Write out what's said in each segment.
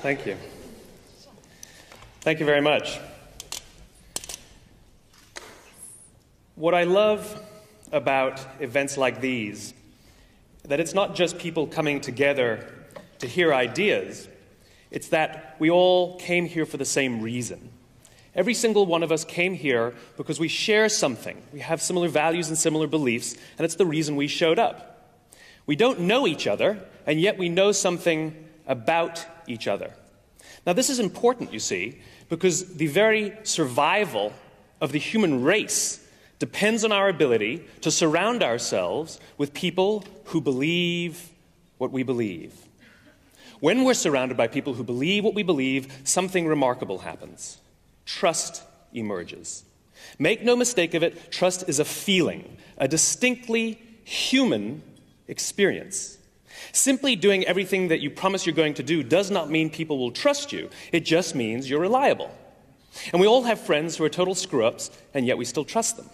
Thank you. Thank you very much. What I love about events like these, that it's not just people coming together to hear ideas, it's that we all came here for the same reason. Every single one of us came here because we share something. We have similar values and similar beliefs, and it's the reason we showed up. We don't know each other, and yet we know something about each other. Now, this is important, you see, because the very survival of the human race depends on our ability to surround ourselves with people who believe what we believe. When we're surrounded by people who believe what we believe, something remarkable happens. Trust emerges. Make no mistake of it, trust is a feeling, a distinctly human experience. Simply doing everything that you promise you're going to do does not mean people will trust you. It just means you're reliable. And we all have friends who are total screw-ups, and yet we still trust them.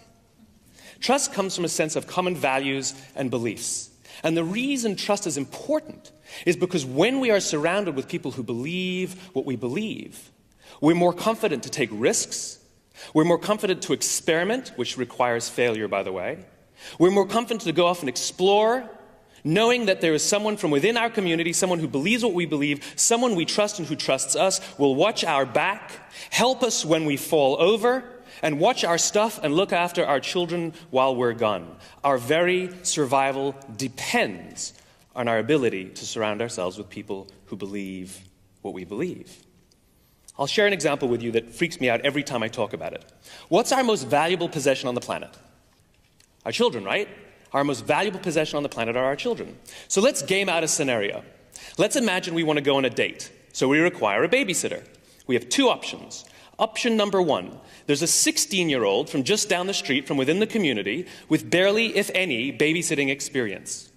Trust comes from a sense of common values and beliefs. And the reason trust is important is because when we are surrounded with people who believe what we believe, we're more confident to take risks. We're more confident to experiment, which requires failure, by the way. We're more confident to go off and explore, knowing that there is someone from within our community, someone who believes what we believe, someone we trust and who trusts us, will watch our back, help us when we fall over, and watch our stuff and look after our children while we're gone. Our very survival depends on our ability to surround ourselves with people who believe what we believe. I'll share an example with you that freaks me out every time I talk about it. What's our most valuable possession on the planet? Our children, right? Our most valuable possession on the planet are our children. So let's game out a scenario. Let's imagine we want to go on a date. So we require a babysitter. We have two options. Option number one, there's a 16-year-old from just down the street from within the community with barely, if any, babysitting experience.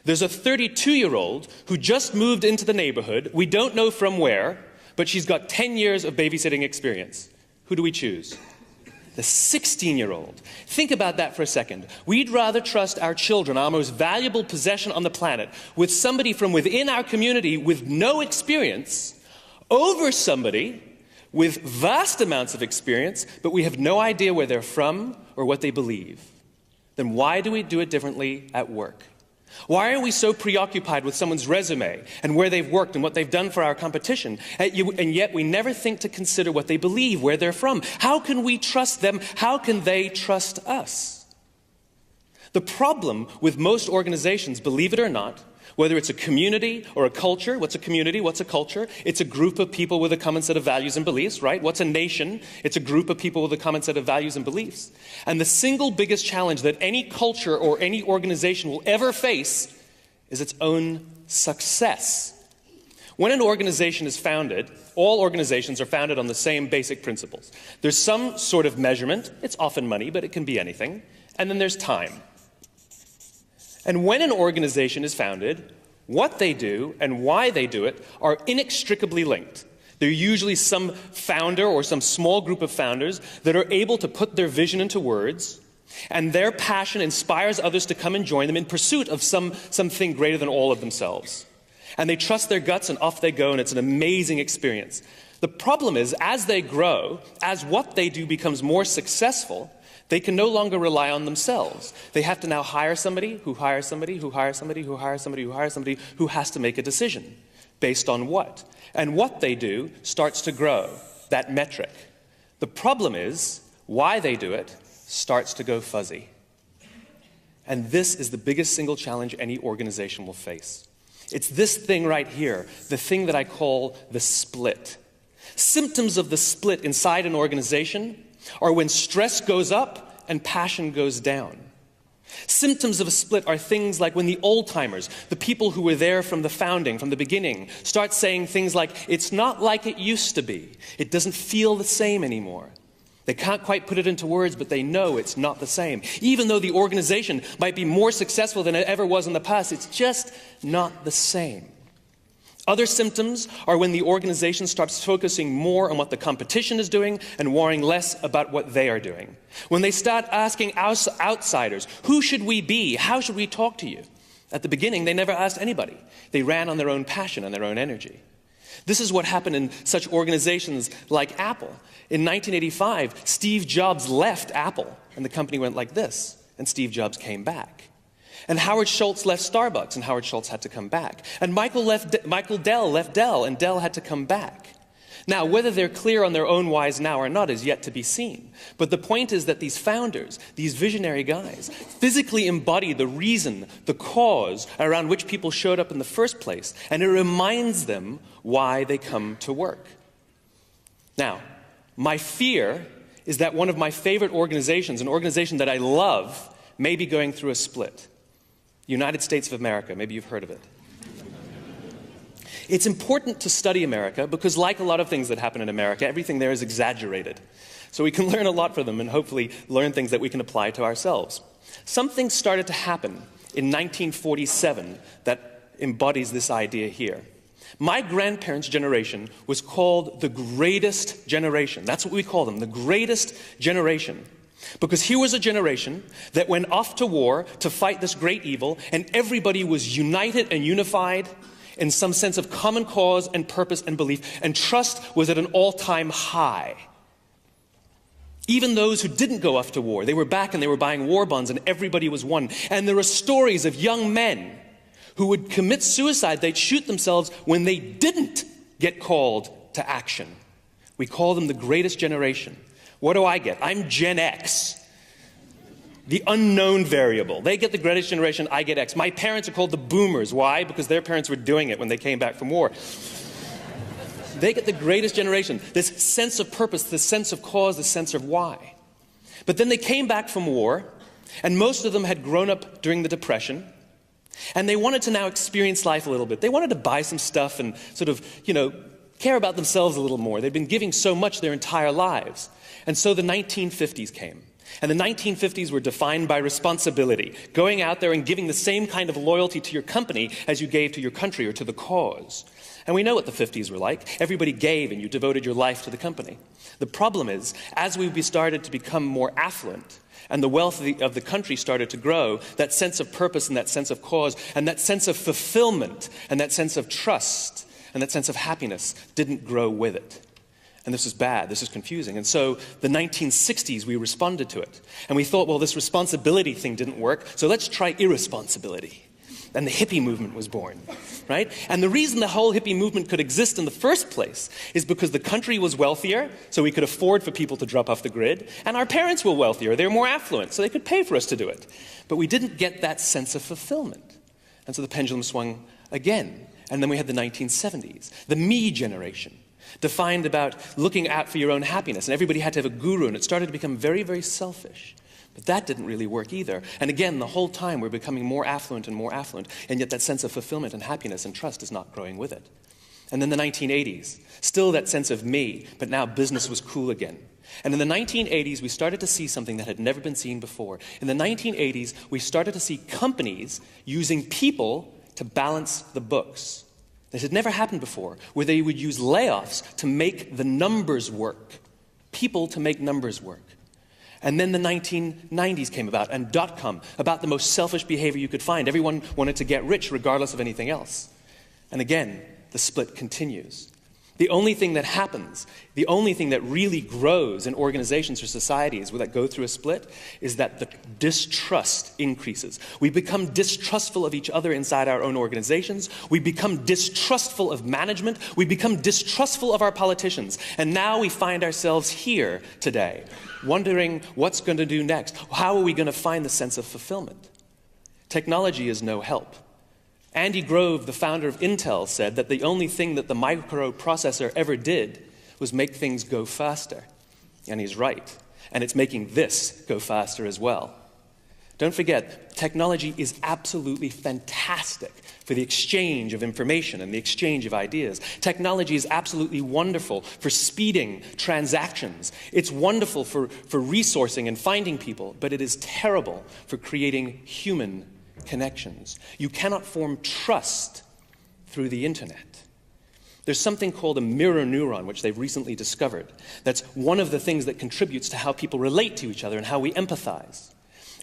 There's a 32-year-old who just moved into the neighborhood, we don't know from where, but she's got 10 years of babysitting experience. Who do we choose? The 16-year-old. Think about that for a second. We'd rather trust our children, our most valuable possession on the planet, with somebody from within our community with no experience, over somebody with vast amounts of experience, but we have no idea where they're from or what they believe. Then why do we do it differently at work? Why are we so preoccupied with someone's resume and where they've worked and what they've done for our competition, and yet we never think to consider what they believe, where they're from? How can we trust them? How can they trust us? The problem with most organizations, believe it or not, whether it's a community or a culture, what's a community, what's a culture? It's a group of people with a common set of values and beliefs, right? What's a nation? It's a group of people with a common set of values and beliefs. And the single biggest challenge that any culture or any organization will ever face is its own success. When an organization is founded, all organizations are founded on the same basic principles. There's some sort of measurement. It's often money, but it can be anything. And then there's time. And when an organization is founded, what they do and why they do it are inextricably linked. There are usually some founder or some small group of founders that are able to put their vision into words, and their passion inspires others to come and join them in pursuit of something greater than all of themselves. And they trust their guts, and off they go, and it's an amazing experience. The problem is, as they grow, as what they do becomes more successful, they can no longer rely on themselves. They have to now hire somebody who hires somebody who hires somebody who hires somebody who hires somebody who has to make a decision. Based on what? And what they do starts to grow, that metric. The problem is, why they do it starts to go fuzzy. And this is the biggest single challenge any organization will face. It's this thing right here, the thing that I call the split. Symptoms of the split inside an organization are when stress goes up and passion goes down. Symptoms of a split are things like when the old-timers, the people who were there from the founding, from the beginning, start saying things like, it's not like it used to be. It doesn't feel the same anymore. They can't quite put it into words, but they know it's not the same. Even though the organization might be more successful than it ever was in the past, it's just not the same. Other symptoms are when the organization starts focusing more on what the competition is doing and worrying less about what they are doing. When they start asking outsiders, who should we be? How should we talk to you? At the beginning, they never asked anybody. They ran on their own passion and their own energy. This is what happened in such organizations like Apple. In 1985, Steve Jobs left Apple, and the company went like this, and Steve Jobs came back. And Howard Schultz left Starbucks, and Howard Schultz had to come back. And Michael Dell left Dell, and Dell had to come back. Now, whether they're clear on their own whys now or not is yet to be seen. But the point is that these founders, these visionary guys, physically embody the reason, the cause around which people showed up in the first place, and it reminds them why they come to work. Now, my fear is that one of my favorite organizations, an organization that I love, may be going through a split. United States of America, maybe you've heard of it. It's important to study America because, like a lot of things that happen in America, everything there is exaggerated. So we can learn a lot from them and hopefully learn things that we can apply to ourselves. Something started to happen in 1947 that embodies this idea here. My grandparents' generation was called the greatest generation. That's what we call them, the greatest generation. Because here was a generation that went off to war to fight this great evil, and everybody was united and unified in some sense of common cause and purpose and belief, and trust was at an all-time high. Even those who didn't go off to war, they were back and they were buying war bonds, and everybody was one. And there are stories of young men who would commit suicide. They'd shoot themselves when they didn't get called to action. We call them the greatest generation. What do I get? I'm Gen X. The unknown variable. They get the greatest generation, I get X. My parents are called the boomers. Why? Because their parents were doing it when they came back from war. They get the greatest generation. This sense of purpose, this sense of cause, this sense of why. But then they came back from war, and most of them had grown up during the Depression, and they wanted to now experience life a little bit. They wanted to buy some stuff and sort of, care about themselves a little more. They'd been giving so much their entire lives. And so the 1950s came. And the 1950s were defined by responsibility, going out there and giving the same kind of loyalty to your company as you gave to your country or to the cause. And we know what the 50s were like. Everybody gave and you devoted your life to the company. The problem is, as we started to become more affluent and the wealth of the country started to grow, that sense of purpose and that sense of cause and that sense of fulfillment and that sense of trust and that sense of happiness didn't grow with it. And this is bad, this is confusing. And so the 1960s, we responded to it. And we thought, well, this responsibility thing didn't work, so let's try irresponsibility. And the hippie movement was born, right? And the reason the whole hippie movement could exist in the first place is because the country was wealthier, so we could afford for people to drop off the grid, and our parents were wealthier, they were more affluent, so they could pay for us to do it. But we didn't get that sense of fulfillment. And so the pendulum swung again. And then we had the 1970s, the me generation, defined about looking out for your own happiness. And everybody had to have a guru, and it started to become very, very selfish. But that didn't really work either. And again, the whole time we're becoming more affluent, and yet that sense of fulfillment and happiness and trust is not growing with it. And then the 1980s, still that sense of me, but now business was cool again. And in the 1980s, we started to see something that had never been seen before. In the 1980s, we started to see companies using people to balance the books. This had never happened before, where they would use layoffs to make the numbers work. People to make numbers work. And then the 1990s came about, and .com, about the most selfish behavior you could find. Everyone wanted to get rich regardless of anything else. And again, the split continues. The only thing that happens, the only thing that really grows in organizations or societies that go through a split is that the distrust increases. We become distrustful of each other inside our own organizations. We become distrustful of management. We become distrustful of our politicians. And now we find ourselves here today, wondering what's going to do next. How are we going to find the sense of fulfillment? Technology is no help. Andy Grove, the founder of Intel, said that the only thing that the microprocessor ever did was make things go faster. And he's right. And it's making this go faster as well. Don't forget, technology is absolutely fantastic for the exchange of information and the exchange of ideas. Technology is absolutely wonderful for speeding transactions. It's wonderful for resourcing and finding people, but it is terrible for creating human connections. You cannot form trust through the internet. There's something called a mirror neuron, which they've recently discovered. That's one of the things that contributes to how people relate to each other and how we empathize.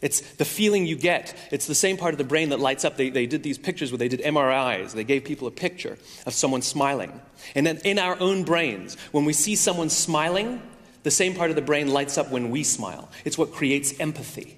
It's the feeling you get. It's the same part of the brain that lights up. They did these pictures where they did MRIs. They gave people a picture of someone smiling. And then in our own brains, when we see someone smiling, the same part of the brain lights up when we smile. It's what creates empathy.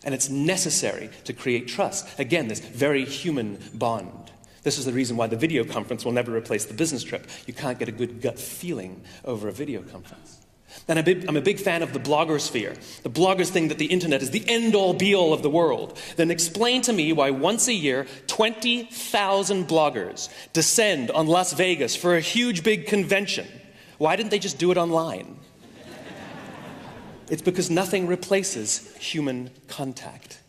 And it's necessary to create trust. Again, this very human bond. This is the reason why the video conference will never replace the business trip. You can't get a good gut feeling over a video conference. And I'm a big fan of the blogosphere. The bloggers think that the internet is the end-all, be-all of the world. Then explain to me why once a year, 20,000 bloggers descend on Las Vegas for a huge, big convention. Why didn't they just do it online? It's because nothing replaces human contact.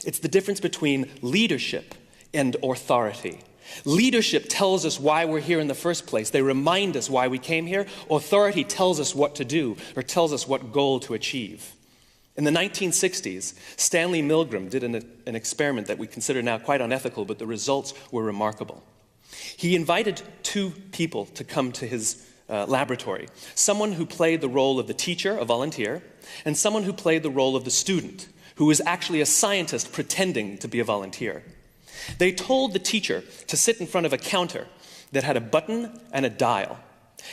It's the difference between leadership and authority. Leadership tells us why we're here in the first place. They remind us why we came here. Authority tells us what to do or tells us what goal to achieve. In the 1960s, Stanley Milgram did an experiment that we consider now quite unethical, but the results were remarkable. He invited two people to come to his laboratory. Someone who played the role of the teacher, a volunteer, and someone who played the role of the student, who was actually a scientist pretending to be a volunteer. They told the teacher to sit in front of a counter that had a button and a dial.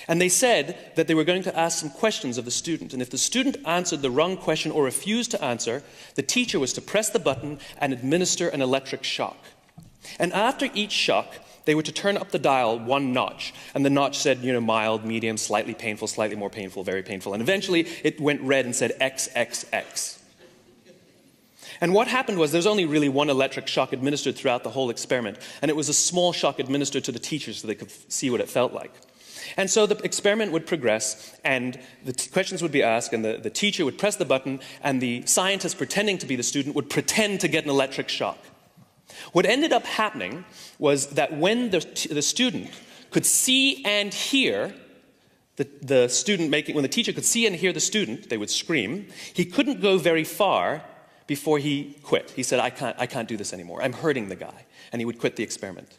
And they said that they were going to ask some questions of the student. And if the student answered the wrong question or refused to answer, the teacher was to press the button and administer an electric shock. And after each shock, they were to turn up the dial one notch. And the notch said, mild, medium, slightly painful, slightly more painful, very painful. And eventually, it went red and said XXX. And what happened was there was only really one electric shock administered throughout the whole experiment. And it was a small shock administered to the teachers so they could see what it felt like. And so the experiment would progress, and the questions would be asked, and the teacher would press the button, and the scientist pretending to be the student would pretend to get an electric shock. What ended up happening was that when the student could see and hear the student when the teacher could see and hear the student, they would scream. He couldn't go very far before he quit. He said, I can't do this anymore. I'm hurting the guy. And he would quit the experiment.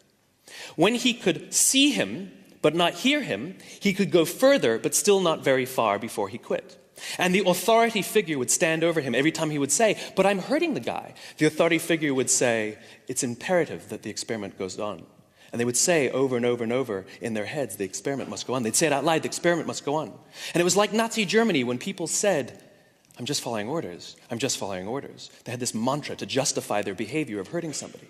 When he could see him but not hear him, he could go further but still not very far before he quit. And the authority figure would stand over him every time he would say, but I'm hurting the guy. The authority figure would say, it's imperative that the experiment goes on. And they would say over and over and over in their heads, the experiment must go on. They'd say it out loud, the experiment must go on. And it was like Nazi Germany when people said, I'm just following orders. I'm just following orders. They had this mantra to justify their behavior of hurting somebody.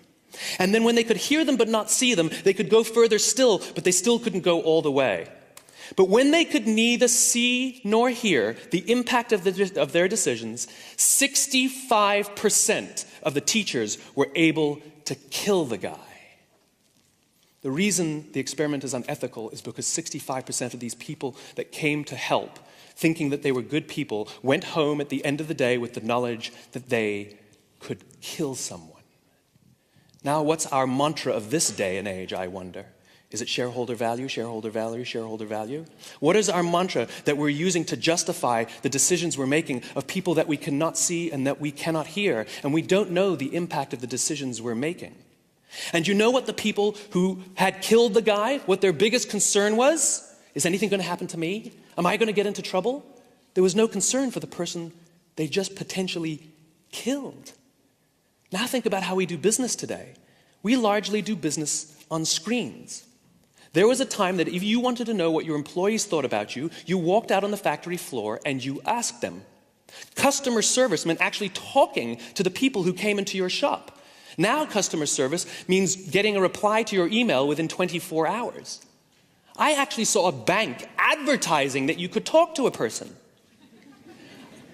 And then when they could hear them but not see them, they could go further still, but they still couldn't go all the way. But when they could neither see nor hear the impact of their decisions, 65% of the teachers were able to kill the guy. The reason the experiment is unethical is because 65% of these people that came to help, thinking that they were good people, went home at the end of the day with the knowledge that they could kill someone. Now, what's our mantra of this day and age, I wonder? Is it shareholder value, shareholder value, shareholder value? What is our mantra that we're using to justify the decisions we're making of people that we cannot see and that we cannot hear, and we don't know the impact of the decisions we're making? And you know what the people who had killed the guy, what their biggest concern was? Is anything going to happen to me? Am I going to get into trouble? There was no concern for the person they just potentially killed. Now think about how we do business today. We largely do business on screens. There was a time that if you wanted to know what your employees thought about you, you walked out on the factory floor and you asked them. Customer service meant actually talking to the people who came into your shop. Now customer service means getting a reply to your email within 24 hours. I actually saw a bank advertising that you could talk to a person.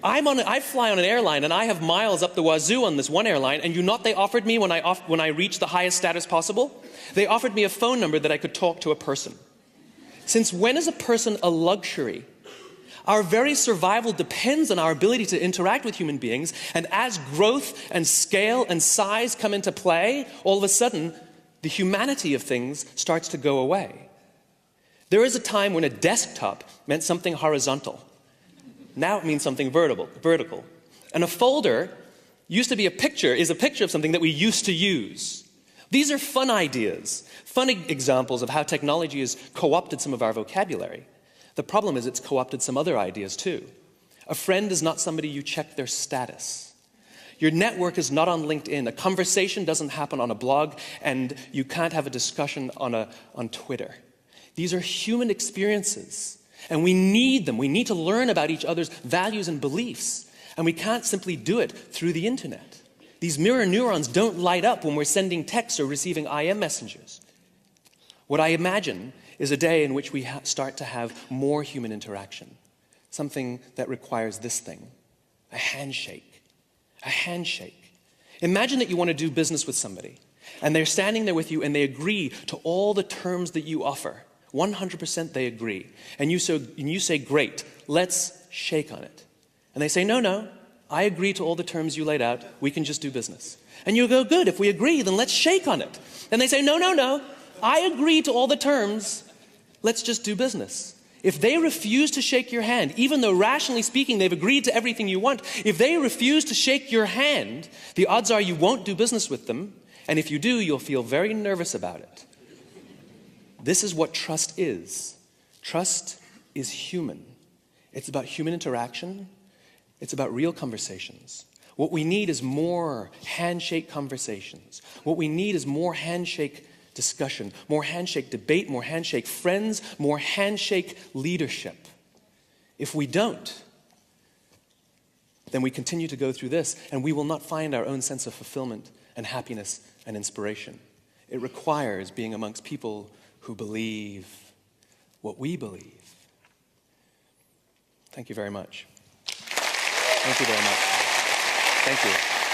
I fly on an airline and I have miles up the wazoo on this one airline, and you know what they offered me when I reached the highest status possible? They offered me a phone number that I could talk to a person. Since when is a person a luxury? Our very survival depends on our ability to interact with human beings, and as growth and scale and size come into play, all of a sudden, the humanity of things starts to go away. There is a time when a desktop meant something horizontal. Now it means something vertical. And a folder is a picture of something that we used to use. These are fun ideas, fun examples of how technology has co-opted some of our vocabulary. The problem is it's co-opted some other ideas too. A friend is not somebody you check their status. Your network is not on LinkedIn. A conversation doesn't happen on a blog, and you can't have a discussion on Twitter. These are human experiences, and we need them. We need to learn about each other's values and beliefs, and we can't simply do it through the internet. These mirror neurons don't light up when we're sending texts or receiving IM messengers. What I imagine is a day in which we start to have more human interaction, something that requires this thing, a handshake. A handshake. Imagine that you want to do business with somebody, and they're standing there with you, and they agree to all the terms that you offer. 100% they agree. And you say, great, let's shake on it. And they say, no, I agree to all the terms you laid out. We can just do business. And you go, good, if we agree, then let's shake on it. And they say, no, I agree to all the terms. Let's just do business. If they refuse to shake your hand, even though rationally speaking they've agreed to everything you want, if they refuse to shake your hand, the odds are you won't do business with them, and if you do, you'll feel very nervous about it. This is what trust is. Trust is human. It's about human interaction. It's about real conversations. What we need is more handshake conversations. What we need is more handshake discussion, more handshake debate, more handshake friends, more handshake leadership. If we don't, then we continue to go through this, and we will not find our own sense of fulfillment and happiness and inspiration. It requires being amongst people who believe what we believe. Thank you very much. Thank you very much. Thank you.